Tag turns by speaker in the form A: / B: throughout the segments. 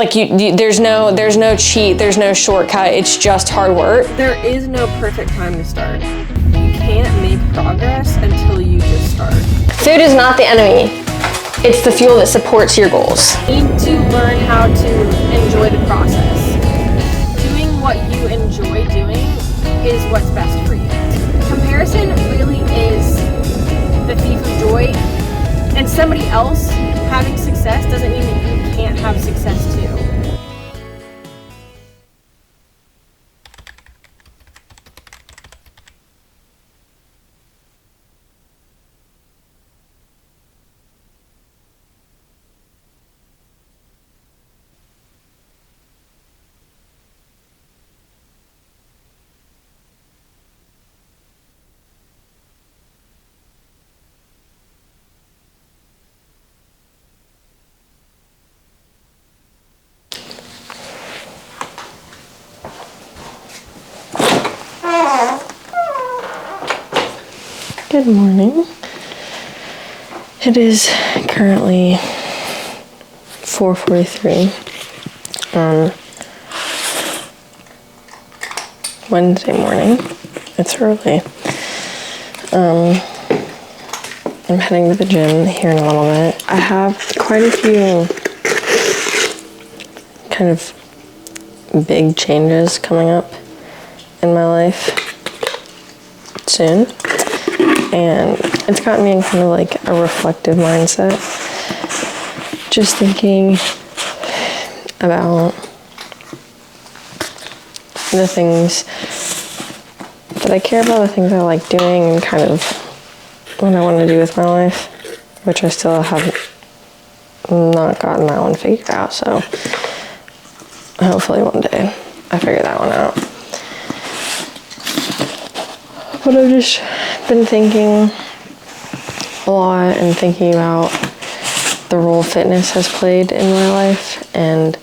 A: Like there's no cheat, there's no shortcut, it's just hard work.
B: There is no perfect time to start. You can't make progress until you just start.
A: Food is not the enemy. It's the fuel that supports your goals.
B: You need to learn how to enjoy the process. Doing what you enjoy doing is what's best for you. Comparison really is the thief of joy, and somebody else having success doesn't mean that you can't have success too.
A: Good morning. It is currently 4:43 on Wednesday morning. It's early. I'm heading to the gym here in a little bit. I have quite a few kind of big changes coming up in my life soon. And it's gotten me in kind of like a reflective mindset. Just thinking about the things that I care about, the things I like doing, and kind of what I want to do with my life, which I still have not gotten that one figured out. So hopefully one day I figure that one out. But I've just been thinking a lot and thinking about the role fitness has played in my life, and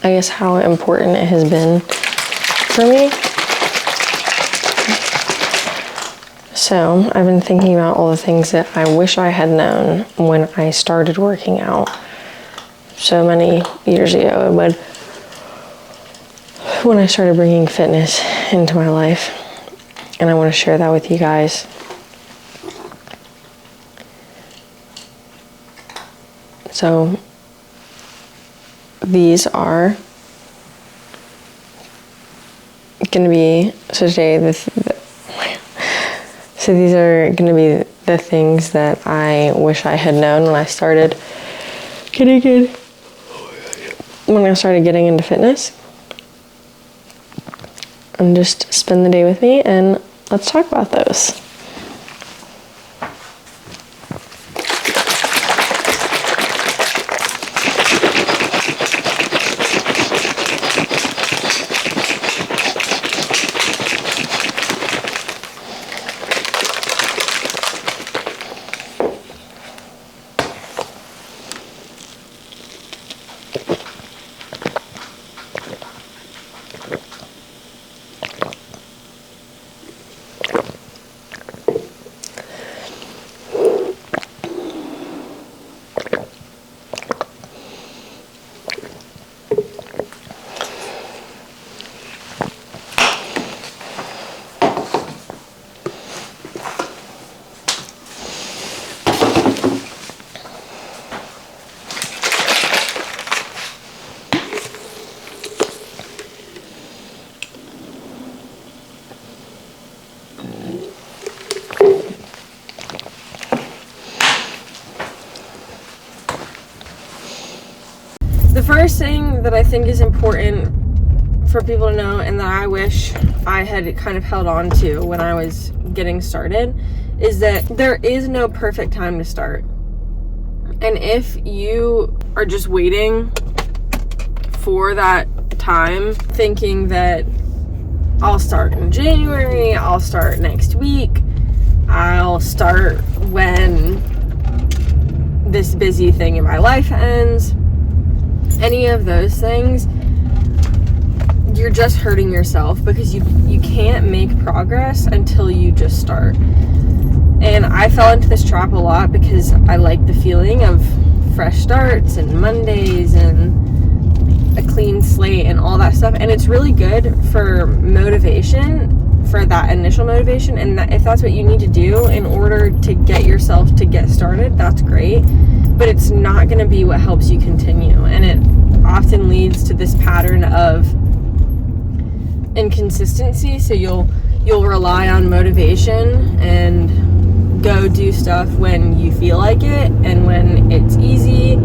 A: I guess how important it has been for me. So I've been thinking about all the things that I wish I had known when I started working out so many years ago, but when I started bringing fitness into my life, and I want to share that with you guys. So these are going to be, so today, so these are going to be the things that I wish I had known when I started getting into fitness. And just spend the day with me, and let's talk about those.
B: The first thing that I think is important for people to know, and that I wish I had kind of held on to when I was getting started, is that there is no perfect time to start. And if you are just waiting for that time, thinking that I'll start in January, I'll start next week, I'll start when this busy thing in my life ends, any of those things, you're just hurting yourself, because you can't make progress until you just start. And I fell into this trap a lot because I like the feeling of fresh starts and Mondays and a clean slate and all that stuff. And it's really good for motivation, for that initial motivation. And that, if that's what you need to do in order to get yourself to get started, that's great. But it's not going to be what helps you continue. And it often leads to this pattern of inconsistency. So you'll rely on motivation and go do stuff when you feel like it and when it's easy.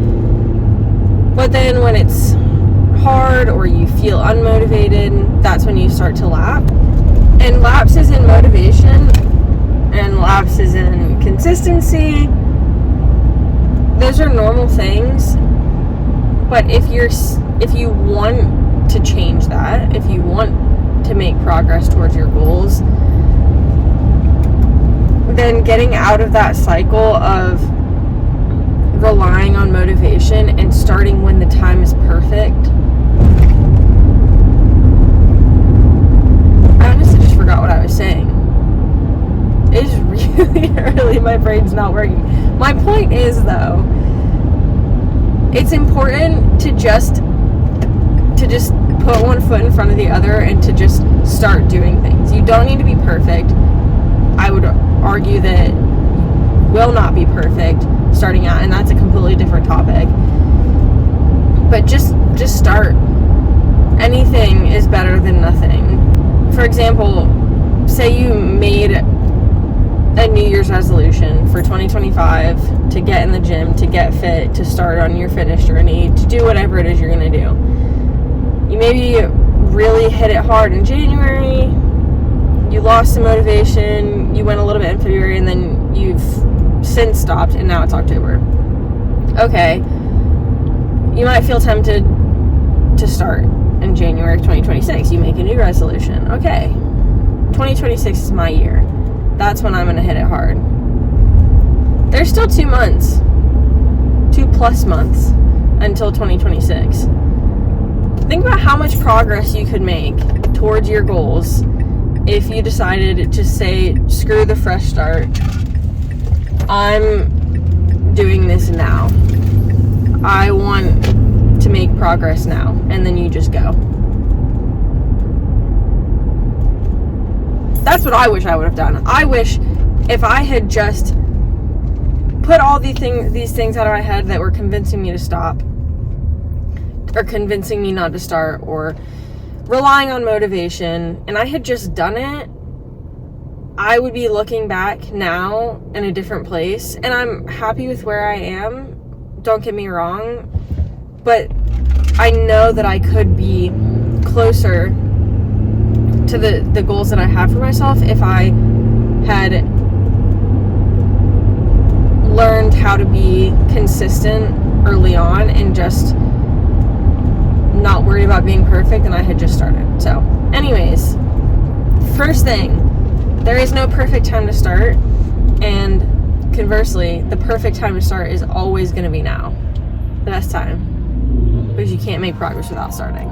B: But then when it's hard or you feel unmotivated, that's when you start to lap. And lapses in motivation and lapses in consistency, those are normal things. But if you want to change that, if you want to make progress towards your goals, then getting out of that cycle of relying on motivation and starting when the time is perfect. I honestly just forgot what I was saying. It's really early, my brain's not working. My point is, though, it's important to just put one foot in front of the other and to just start doing things. You don't need to be perfect. I would argue that will not be perfect starting out, and that's a completely different topic. But just start. Anything is better than nothing. For example, say you made a New Year's resolution for 2025 to get in the gym, to get fit, to start on your fitness journey, to do whatever it is you're going to do. You maybe really hit it hard in January, you lost some motivation, you went a little bit in February, and then you've since stopped, and now it's October. Okay, you might feel tempted to start in January of 2026. You make a new resolution. Okay, 2026 is my year. That's when I'm going to hit it hard. There's still 2 months, 2+ months until 2026. Think about how much progress you could make towards your goals if you decided to say, screw the fresh start. I'm doing this now. I want to make progress now. And then you just go. That's what I wish I would have done. I wish if I had just put all these things out of my head that were convincing me to stop, or convincing me not to start, or relying on motivation, and I had just done it, I would be looking back now in a different place. And I'm happy with where I am, don't get me wrong, but I know that I could be closer to the goals that I have for myself if I had learned how to be consistent early on and just not worry about being perfect, and I had just started. So anyways, first thing, there is no perfect time to start, and conversely, the perfect time to start is always going to be now, the best time, because you can't make progress without starting.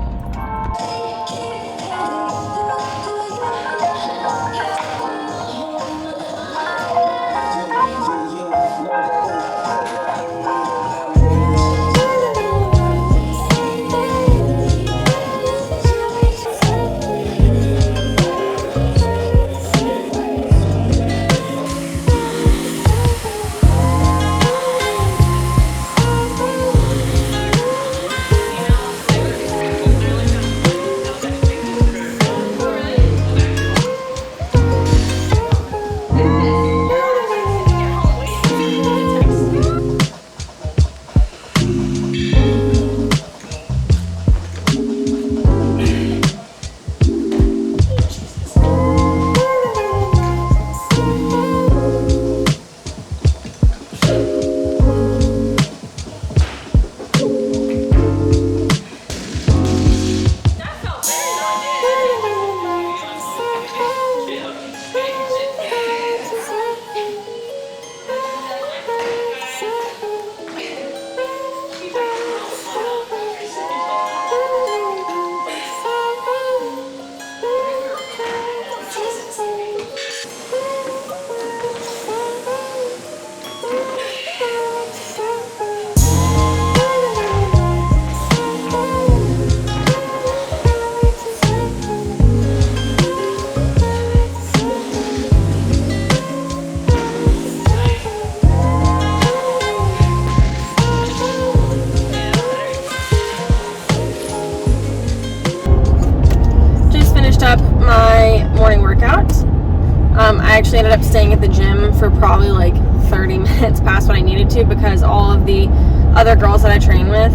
B: invited to because all of the other girls that I train with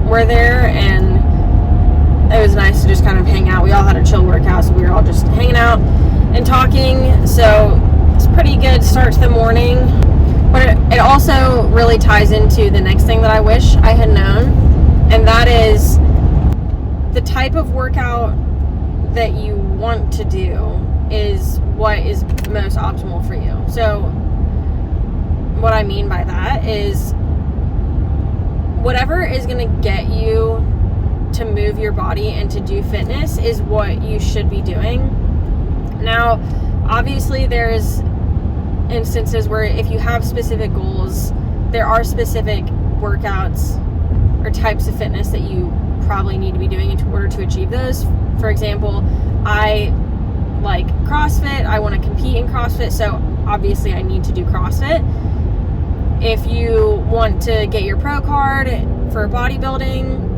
B: were there, and it was nice to just kind of hang out. We all had a chill workout, so we were all just hanging out and talking. So it's a pretty good start to the morning. But it also really ties into the next thing that I wish I had known, and that is the type of workout that you want to do is what is most optimal for you. So what I mean by that is whatever is going to get you to move your body and to do fitness is what you should be doing. Now, obviously there's instances where if you have specific goals, there are specific workouts or types of fitness that you probably need to be doing in order to achieve those. For example, I like CrossFit. I want to compete in CrossFit, so obviously I need to do CrossFit. If you want to get your pro card for bodybuilding,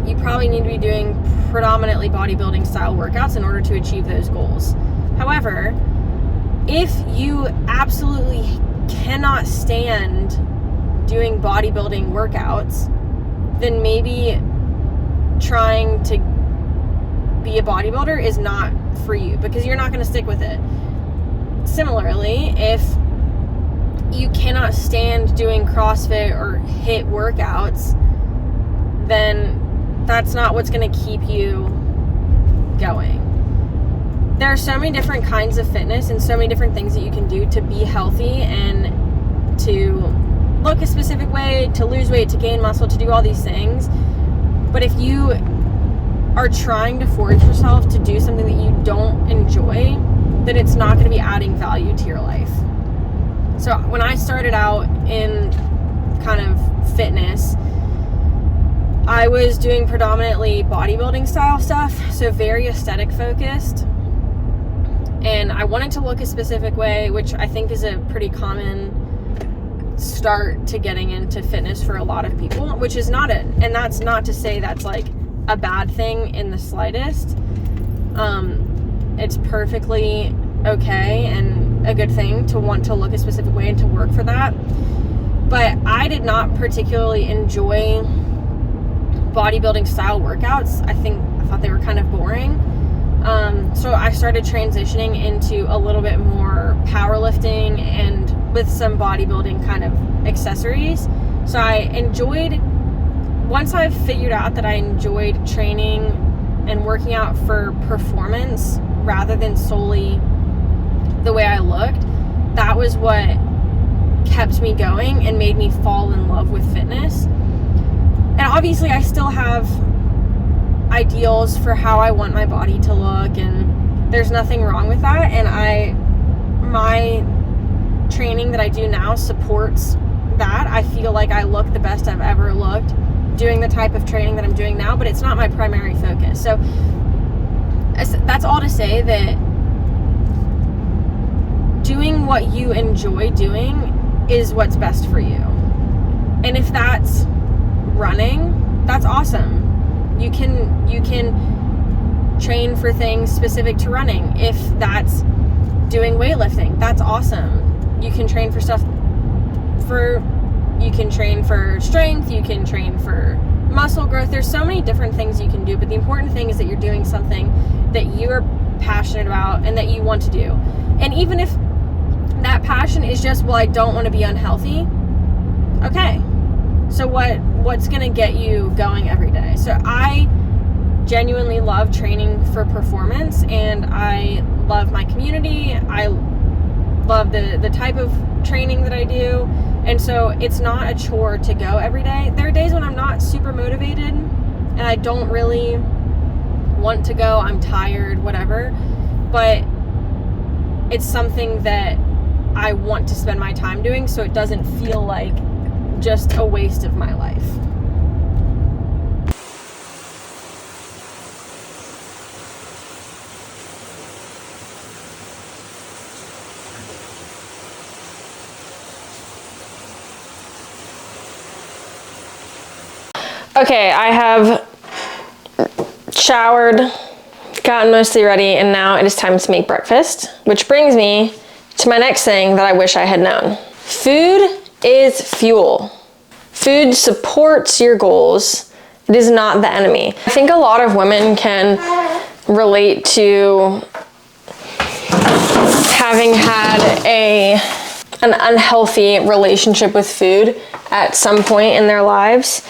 B: you probably need to be doing predominantly bodybuilding style workouts in order to achieve those goals. However, if you absolutely cannot stand doing bodybuilding workouts, then maybe trying to be a bodybuilder is not for you because you're not going to stick with it. Similarly, if you cannot stand doing CrossFit or HIIT workouts, then that's not what's going to keep you going. There are so many different kinds of fitness and so many different things that you can do to be healthy and to look a specific way, to lose weight, to gain muscle, to do all these things. But if you are trying to force yourself to do something that you don't enjoy, then it's not going to be adding value to your life. So when I started out in kind of fitness, I was doing predominantly bodybuilding style stuff, so very aesthetic focused. And I wanted to look a specific way, which I think is a pretty common start to getting into fitness for a lot of people, which is not it. And that's not to say that's like a bad thing in the slightest. It's perfectly okay and a good thing to want to look a specific way and to work for that. But I did not particularly enjoy bodybuilding style workouts. I thought they were kind of boring. So I started transitioning into a little bit more powerlifting and with some bodybuilding kind of accessories. So once I figured out that I enjoyed training and working out for performance rather than solely the way I looked, that was what kept me going and made me fall in love with fitness. And obviously I still have ideals for how I want my body to look, and there's nothing wrong with that. And my training that I do now supports that. I feel like I look the best I've ever looked doing the type of training that I'm doing now, but it's not my primary focus. So that's all to say that doing what you enjoy doing is what's best for you. And if that's running, that's awesome. You can train for things specific to running. If that's doing weightlifting, that's awesome. You can train for you can train for strength, you can train for muscle growth. There's so many different things you can do, but the important thing is that you're doing something that you're passionate about and that you want to do. And even if that passion is just, well, I don't want to be unhealthy, okay. So what's going to get you going every day? So I genuinely love training for performance, and I love my community. I love the type of training that I do. And so it's not a chore to go every day. There are days when I'm not super motivated and I don't really want to go. I'm tired, whatever. But it's something that I want to spend my time doing, so it doesn't feel like just a waste of my life. Okay, I have showered, gotten mostly ready, and now it is time to make breakfast, which brings me to my next thing that I wish I had known. Food
A: is fuel. Food supports your goals. It is not the enemy. I think a lot of women can relate to having had an unhealthy relationship with food at some point in their lives.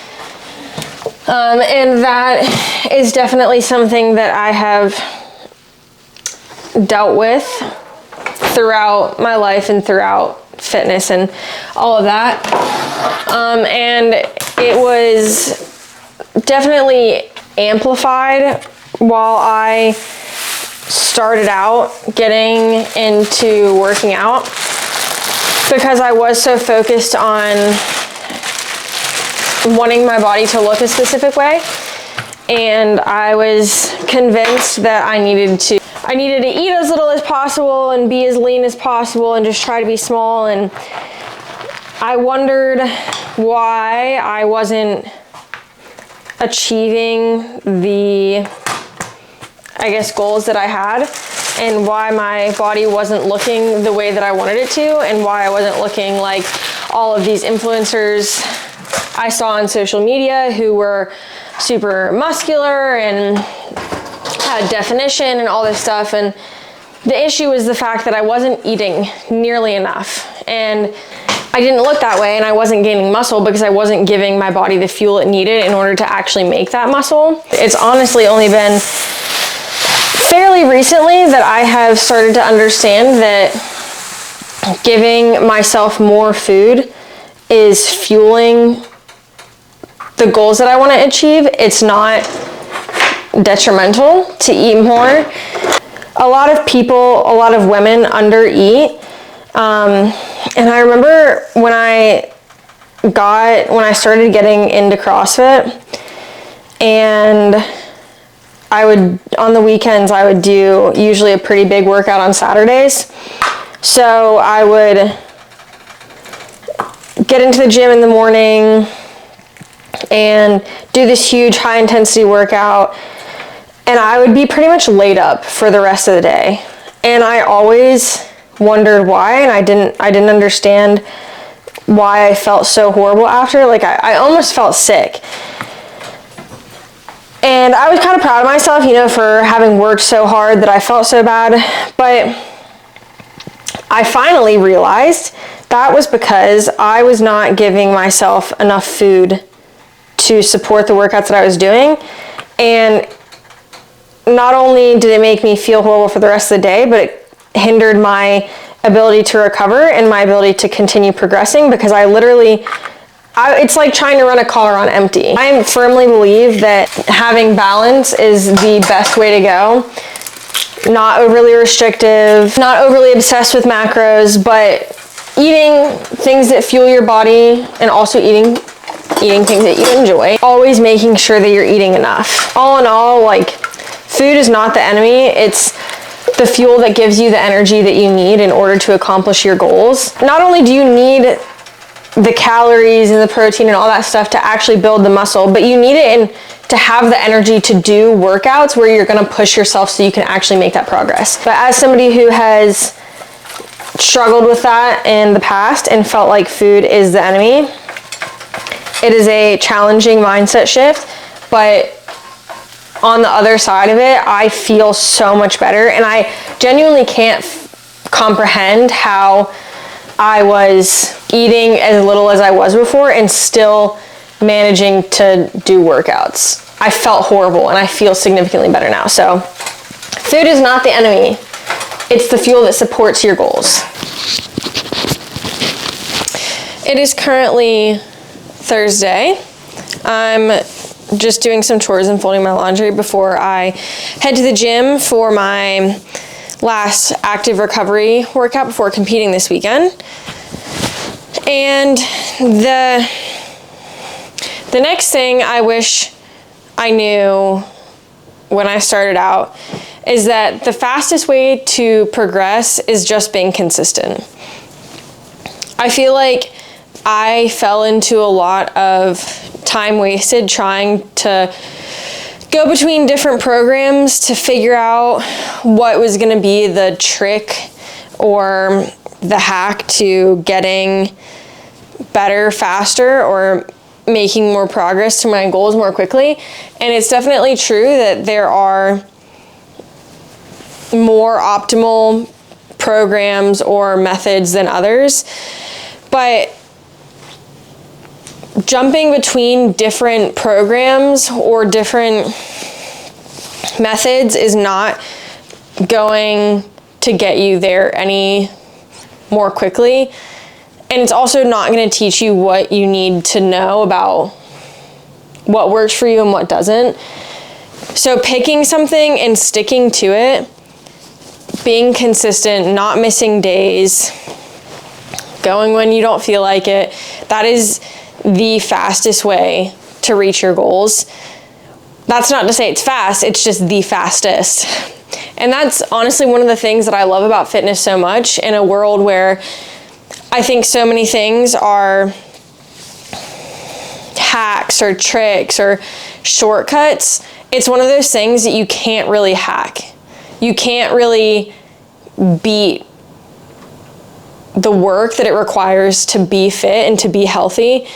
A: And that is definitely something that I have dealt with throughout my life and throughout fitness and all of that. And it was definitely amplified while I started out getting into working out, because I was so focused on wanting my body to look a specific way, and I was convinced that I needed to eat as little as possible and be as lean as possible and just try to be small. And I wondered why I wasn't achieving the, I guess, goals that I had, and why my body wasn't looking the way that I wanted it to, and why I wasn't looking like all of these influencers I saw on social media who were super muscular and had definition and all this stuff. And the issue was the fact that I wasn't eating nearly enough, and I didn't look that way, and I wasn't gaining muscle because I wasn't giving my body the fuel it needed in order to actually make that muscle. It's honestly only been fairly recently that I have started to understand that giving myself more food is fueling the goals that I want to achieve. It's not detrimental to eat more. A lot of people, a lot of women undereat. And I remember when I started getting into CrossFit, and on the weekends, I would do usually a pretty big workout on Saturdays. So I would get into the gym in the morning and do this huge high intensity workout, and I would be pretty much laid up for the rest of the day. And I always wondered why, and I didn't understand why I felt so horrible after. Like I almost felt sick. And I was kind of proud of myself, for having worked so hard that I felt so bad. But I finally realized that was because I was not giving myself enough food to support the workouts that I was doing. And not only did it make me feel horrible for the rest of the day, but it hindered my ability to recover and my ability to continue progressing, because it's like trying to run a car on empty. I firmly believe that having balance is the best way to go. Not overly restrictive, not overly obsessed with macros, but eating things that fuel your body and also eating things that you enjoy. Always making sure that you're eating enough. All in all, food is not the enemy. It's the fuel that gives you the energy that you need in order to accomplish your goals. Not only do you need the calories and the protein and all that stuff to actually build the muscle, but you need it to have the energy to do workouts where you're going to push yourself so you can actually make that progress. But as somebody who has struggled with that in the past and felt like food is the enemy, it is a challenging mindset shift, but on the other side of it, I feel so much better, and I genuinely can't comprehend how I was eating as little as I was before and still managing to do workouts. I felt horrible, and I feel significantly better now. So food is not the enemy. It's the fuel that supports your goals. It is currently Thursday. I'm just doing some chores and folding my laundry before I head to the gym for my last active recovery workout before competing this weekend. And the next thing I wish I knew when I started out is that the fastest way to progress is just being consistent. I feel like I fell into a lot of time wasted trying to go between different programs to figure out what was going to be the trick or the hack to getting better faster or making more progress to my goals more quickly. And it's definitely true that there are more optimal programs or methods than others, but jumping between different programs or different methods is not going to get you there any more quickly. And it's also not going to teach you what you need to know about what works for you and what doesn't. So picking something and sticking to it, being consistent, not missing days, going when you don't feel like it, that is the fastest way to reach your goals. That's not to say it's fast, it's just the fastest. And that's honestly one of the things that I love about fitness so much, in a world where I think so many things are hacks or tricks or shortcuts. It's one of those things that you can't really hack. You can't really beat the work that it requires to be fit and to be healthy.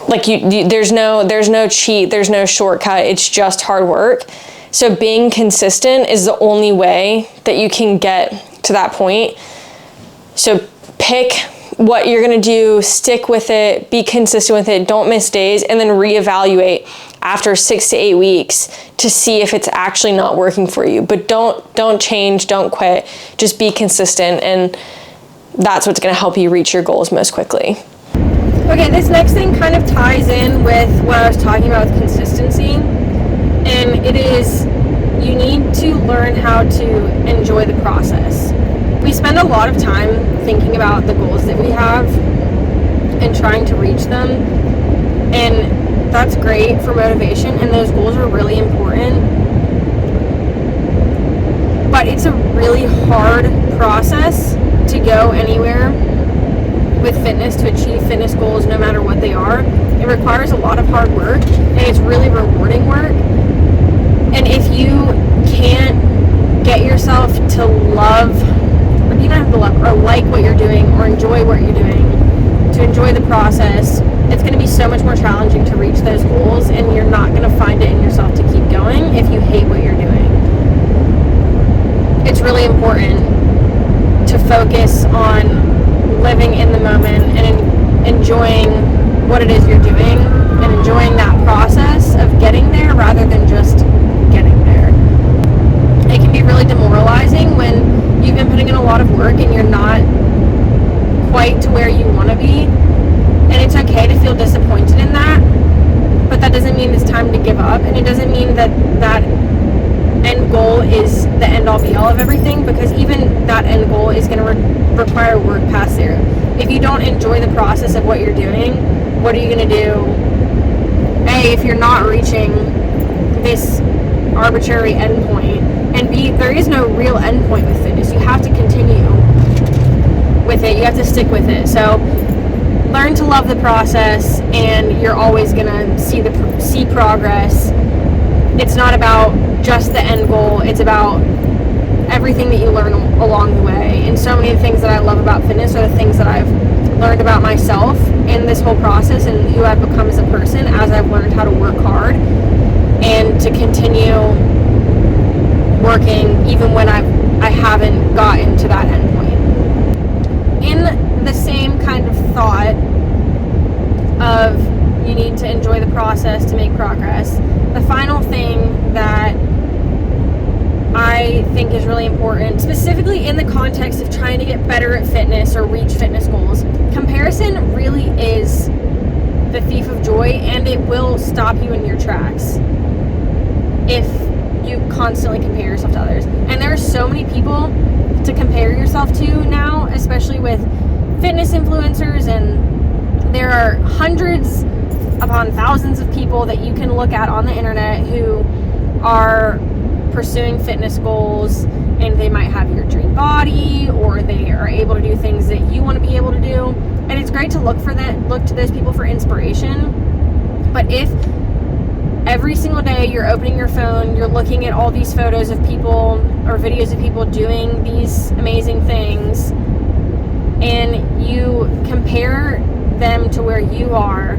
A: Like there's no cheat, there's no shortcut. It's just hard work. So being consistent is the only way that you can get to that point. So pick what you're gonna do, stick with it, be consistent with it, don't miss days, and then reevaluate after 6 to 8 weeks to see if it's actually not working for you. But don't change, don't quit, just be consistent, and that's what's gonna help you reach your goals most quickly.
B: Okay, this next thing kind of ties in with what I was talking about with consistency, and it is you need to learn how to enjoy the process. We spend a lot of time thinking about the goals that we have and trying to reach them, and that's great for motivation, and those goals are really important, but it's a really hard process to go anywhere with fitness, to achieve fitness goals no matter what they are. It requires a lot of hard work, and it's really rewarding work. And if you can't get yourself to love, or you don't have to love, or like what you're doing, or enjoy what you're doing, to enjoy the process, it's going to be so much more challenging to reach those goals, and you're not going to find it in yourself to keep going if you hate what you're doing. It's really important to focus on living in the moment and enjoying what it is you're doing, and enjoying that process of getting there rather than just getting there. It can be really demoralizing when you've been putting in a lot of work and you're not quite to where you want to be, and it's okay to feel disappointed in that, but that doesn't mean it's time to give up, and it doesn't mean that that end goal is the end all be all of everything, because even that end goal is going to require work past there. If you don't enjoy the process of what you're doing, what are you going to do? A, if you're not reaching this arbitrary end point, and B, there is no real end point with fitness. You have to continue with it. You have to stick with it. So learn to love the process, and you're always going to see progress. It's not about just the end goal. It's about everything that you learn along the way. And so many of the things that I love about fitness are the things that I've learned about myself in this whole process, and who I've become as a person as I've learned how to work hard and to continue working even when I haven't gotten to that end point. In the same kind of thought of you need to enjoy the process to make progress, the final thing that I think is really important, specifically in the context of trying to get better at fitness or reach fitness goals, comparison really is the thief of joy, and it will stop you in your tracks if you constantly compare yourself to others. And there are so many people to compare yourself to now, especially with fitness influencers, and there are hundreds upon thousands of people that you can look at on the internet who are pursuing fitness goals, and they might have your dream body, or they are able to do things that you want to be able to do, and it's great to look to those people for inspiration. But if every single day you're opening your phone, you're looking at all these photos of people or videos of people doing these amazing things, and you compare them to where you are,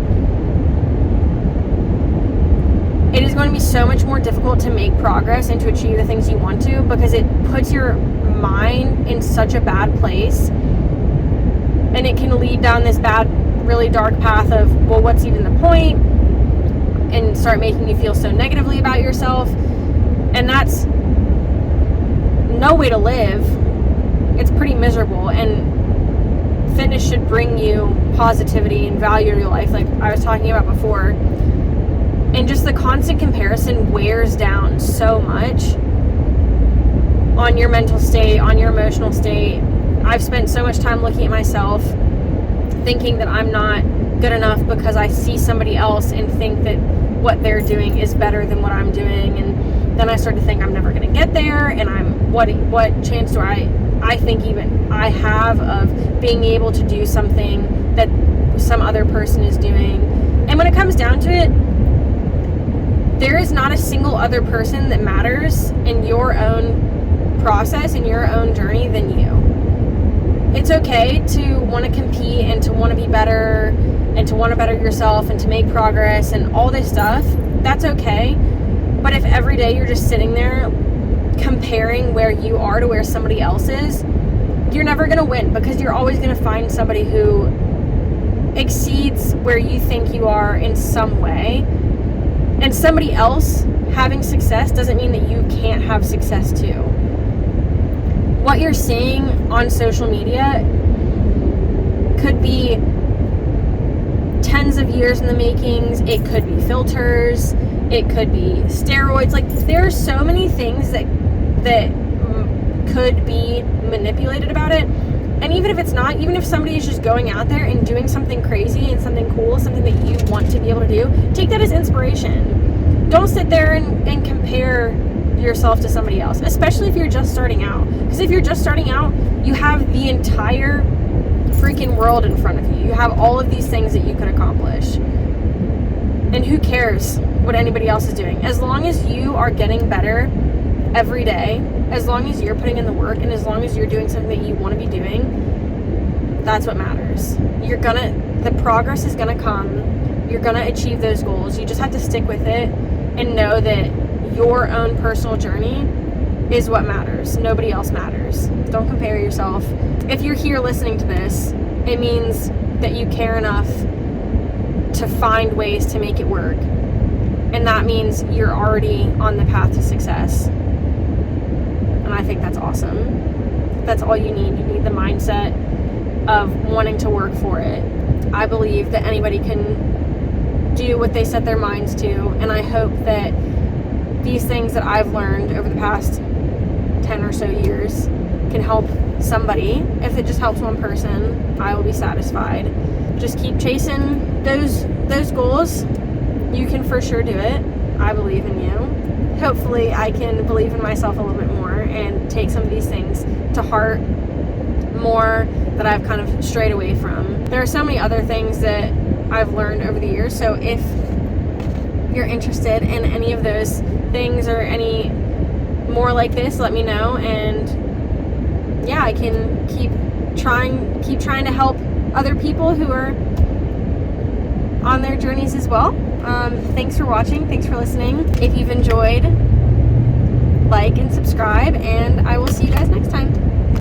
B: it is going to be so much more difficult to make progress and to achieve the things you want to, because it puts your mind in such a bad place, and it can lead down this bad, really dark path of, well, what's even the point, and start making you feel so negatively about yourself. And that's no way to live. It's pretty miserable, and fitness should bring you positivity and value to your life, like I was talking about before. And just the constant comparison wears down so much on your mental state, on your emotional state. I've spent so much time looking at myself, thinking that I'm not good enough because I see somebody else and think that what they're doing is better than what I'm doing. And then I start to think I'm never going to get there, and what chance do I think even I have of being able to do something that some other person is doing. And when it comes down to it, there is not a single other person that matters in your own process, in your own journey, than you. It's okay to want to compete and to want to be better and to want to better yourself and to make progress and all this stuff. That's okay. But if every day you're just sitting there comparing where you are to where somebody else is, you're never going to win, because you're always going to find somebody who exceeds where you think you are in some way. And somebody else having success doesn't mean that you can't have success too. What you're seeing on social media could be tens of years in the makings. It could be filters. It could be steroids. Like, there are so many things that could be manipulated about it. And even if it's not, even if somebody is just going out there and doing something crazy and something cool, something that you want to be able to do, take that as inspiration. Don't sit there and compare yourself to somebody else, especially if you're just starting out. Because if you're just starting out, you have the entire freaking world in front of you. You have all of these things that you could accomplish. And who cares what anybody else is doing? As long as you are getting better every day, as long as you're putting in the work, and as long as you're doing something that you want to be doing, that's what matters. The progress is gonna come. You're gonna achieve those goals. You just have to stick with it and know that your own personal journey is what matters. Nobody else matters. Don't compare yourself. If you're here listening to this, it means that you care enough to find ways to make it work. And that means you're already on the path to success. And I think that's awesome. That's all you need. You need the mindset of wanting to work for it. I believe that anybody can do what they set their minds to, and I hope that these things that I've learned over the past 10 or so years can help somebody. If it just helps one person, I will be satisfied. Just keep chasing those goals. You can for sure do it. I believe in you. Hopefully I can believe in myself a little bit more and take some of these things to heart more that I've kind of strayed away from. There are so many other things that I've learned over the years, so if you're interested in any of those things or any more like this, let me know, and yeah, I can keep trying to help other people who are on their journeys as well. Thanks for watching. Thanks for listening. If you've enjoyed, like and subscribe, and I will see you guys next time.